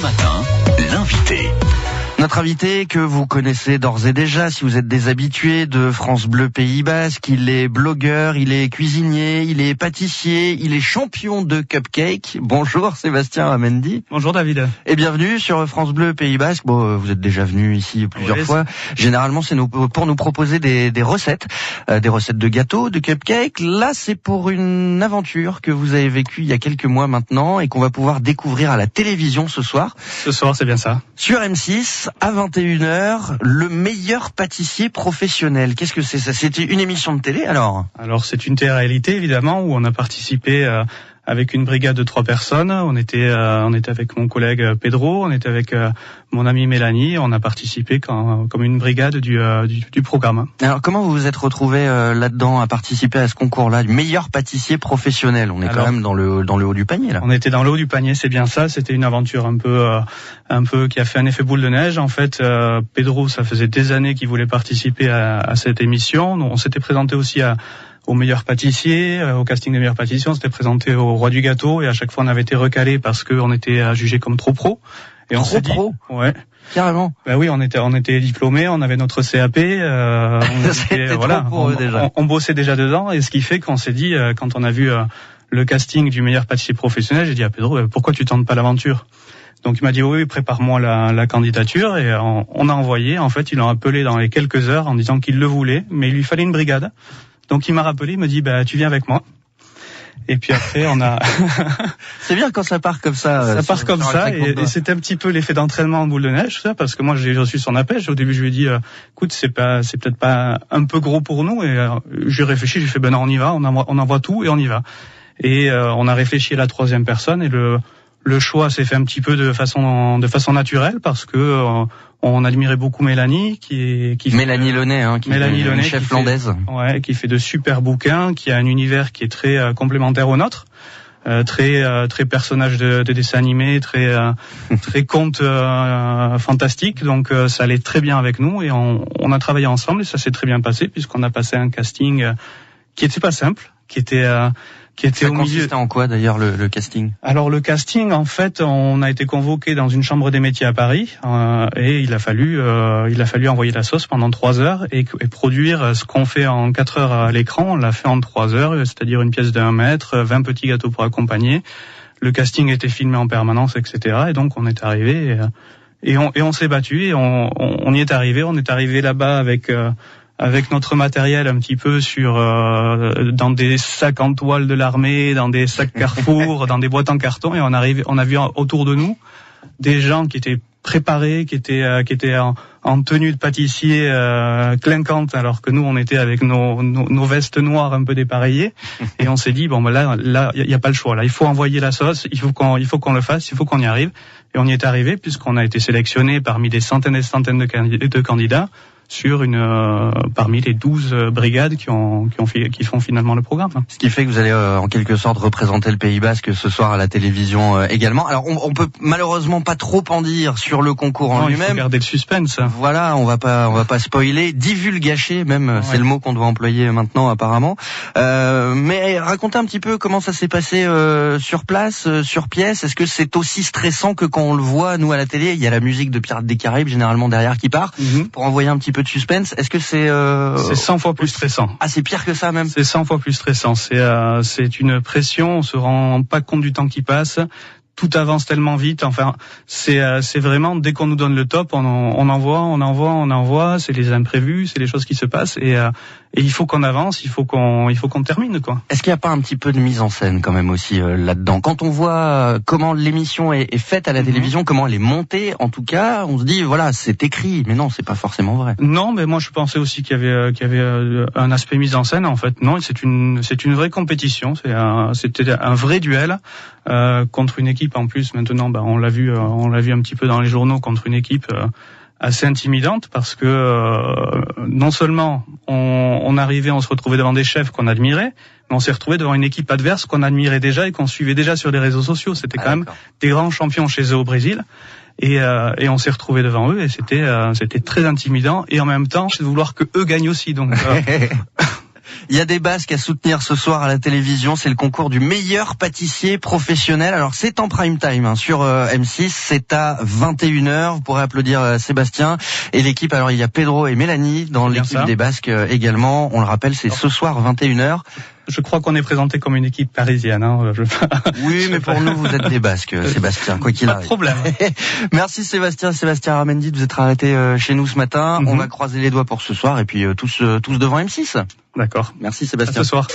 matin, l'invité. Notre invité que vous connaissez d'ores et déjà, si vous êtes des habitués de France Bleu Pays Basque, il est blogueur, il est cuisinier, il est pâtissier, il est champion de cupcake. Bonjour Sébastien Amendi. Bonjour David. Et bienvenue sur France Bleu Pays Basque. Bon, vous êtes déjà venu ici plusieurs fois. Généralement, c'est pour nous proposer des recettes de gâteaux, de cupcakes. Là, c'est pour une aventure que vous avez vécue il y a quelques mois maintenant et qu'on va pouvoir découvrir à la télévision ce soir. Ce soir, c'est bien ça. Sur M6, à 21h, le meilleur pâtissier professionnel. Qu'est-ce que c'est ça? C'était une émission de télé alors? Alors c'est une télé-réalité évidemment où on a participé avec une brigade de 3 personnes. On était avec mon collègue Pedro, on était avec mon amie Mélanie. On a participé comme une brigade du programme. Alors comment vous vous êtes retrouvé là-dedans à participer à ce concours-là, du meilleur pâtissier professionnel? On est quand même dans le haut du panier là. On était dans le haut du panier, c'est bien ça. C'était une aventure un peu qui a fait un effet boule de neige. En fait, Pedro, ça faisait des années qu'il voulait participer à cette émission. On s'était présenté aussi au meilleur pâtissier, au casting des meilleurs pâtissiers, on s'était présenté au roi du gâteau et à chaque fois on avait été recalé parce qu'on était jugé comme trop pro. Et on s'est dit, ouais. Carrément. Ben oui, on était diplômés, on avait notre CAP, on bossait déjà dedans et ce qui fait qu'on s'est dit quand on a vu le casting du meilleur pâtissier professionnel, j'ai dit à Pedro, pourquoi tu tentes pas l'aventure? Donc il m'a dit oui, prépare-moi la candidature et on a envoyé. En fait, ils l'ont appelé dans les quelques heures en disant qu'il le voulait, mais il lui fallait une brigade. Donc il m'a rappelé, il me dit tu viens avec moi. Et puis après on a c'est bien quand ça part comme ça. Ça part comme ça et c'était un petit peu l'effet d'entraînement en boule de neige, ça, parce que moi j'ai reçu son appel. Au début je lui ai dit écoute, c'est peut-être pas un peu gros pour nous et j'ai réfléchi, j'ai fait non, on y va, on envoie tout et on y va. Et on a réfléchi à la 3e personne et le choix s'est fait un petit peu de façon naturelle parce que on admirait beaucoup Mélanie Mélanie Launay, qui est une chef landaise. Ouais, qui fait de super bouquins, qui a un univers qui est très complémentaire au nôtre. Très personnage de dessin animé, très conte fantastique. Donc ça allait très bien avec nous et on a travaillé ensemble et ça s'est très bien passé puisqu'on a passé un casting qui était pas simple, qui était ça au milieu. Consistait en quoi d'ailleurs le casting? Alors le casting, en fait, on a été convoqué dans une chambre des métiers à Paris et il a fallu envoyer la sauce pendant 3 heures et produire ce qu'on fait en 4 heures à l'écran. On l'a fait en 3 heures, c'est-à-dire une pièce d'1 mètre, 20 petits gâteaux pour accompagner. Le casting était filmé en permanence, etc. Et donc on est arrivé et on s'est battu et on y est arrivé. On est arrivé là-bas avec notre matériel un petit peu dans des sacs en toile de l'armée, dans des sacs Carrefour, dans des boîtes en carton, et on a vu autour de nous des gens qui étaient préparés, qui étaient en tenue de pâtissier clinquante, alors que nous on était avec nos vestes noires un peu dépareillées, et on s'est dit là il y a pas le choix, là il faut envoyer la sauce, il faut qu'on le fasse, il faut qu'on y arrive, et on y est arrivé puisqu'on a été sélectionné parmi des centaines et des centaines de candidats sur parmi les 12 brigades qui font finalement le programme. Ce qui fait que vous allez en quelque sorte représenter le Pays Basque ce soir à la télévision également. Alors on peut malheureusement pas trop en dire sur le concours en lui-même. Il faut garder le suspense. Voilà, on va pas spoiler, divulgacher même, ouais. C'est le mot qu'on doit employer maintenant apparemment. Mais racontez un petit peu comment ça s'est passé sur place, sur pièce. Est-ce que c'est aussi stressant que quand on le voit nous à la télé? Il y a la musique de Pirates des Caraïbes généralement derrière qui part pour envoyer un petit peu de suspense. Est-ce que c'est 100 fois plus stressant. Ah, c'est pire que ça même. C'est 100 fois plus stressant. C'est une pression. On se rend pas compte du temps qui passe. Tout avance tellement vite. Enfin, c'est vraiment dès qu'on nous donne le top, on envoie. C'est les imprévus, c'est les choses qui se passent et il faut qu'on avance, il faut qu'on termine quoi. Est-ce qu'il n'y a pas un petit peu de mise en scène quand même aussi là-dedans? Quand on voit comment l'émission est faite à la télévision, comment elle est montée, en tout cas, on se dit voilà, c'est écrit, mais non, c'est pas forcément vrai. Non, mais moi je pensais aussi qu'il y avait un aspect mise en scène. En fait, non, c'est une vraie compétition. C'était un vrai duel contre une équipe en plus. Maintenant, on l'a vu un petit peu dans les journaux, contre une équipe assez intimidante parce que non seulement on arrivait, on se retrouvait devant des chefs qu'on admirait, mais on s'est retrouvé devant une équipe adverse qu'on admirait déjà et qu'on suivait déjà sur les réseaux sociaux. C'était quand même des grands champions chez eux au Brésil. Et on s'est retrouvé devant eux et c'était très intimidant et en même temps de vouloir que eux gagnent aussi. Donc Il y a des Basques à soutenir ce soir à la télévision. C'est le concours du meilleur pâtissier professionnel. Alors c'est en prime time sur M6. C'est à 21h. Vous pourrez applaudir Sébastien et l'équipe. Alors il y a Pedro et Mélanie dans l'équipe des Basques également. On le rappelle, c'est ce soir 21h. Je crois qu'on est présenté comme une équipe parisienne. Hein. Oui, mais pour nous, vous êtes des Basques, Sébastien, quoi qu'il arrive. Pas de problème. Merci Sébastien Aramendi de vous être arrêté chez nous ce matin. On va croiser les doigts pour ce soir et puis tous devant M6. D'accord. Merci Sébastien. À ce soir.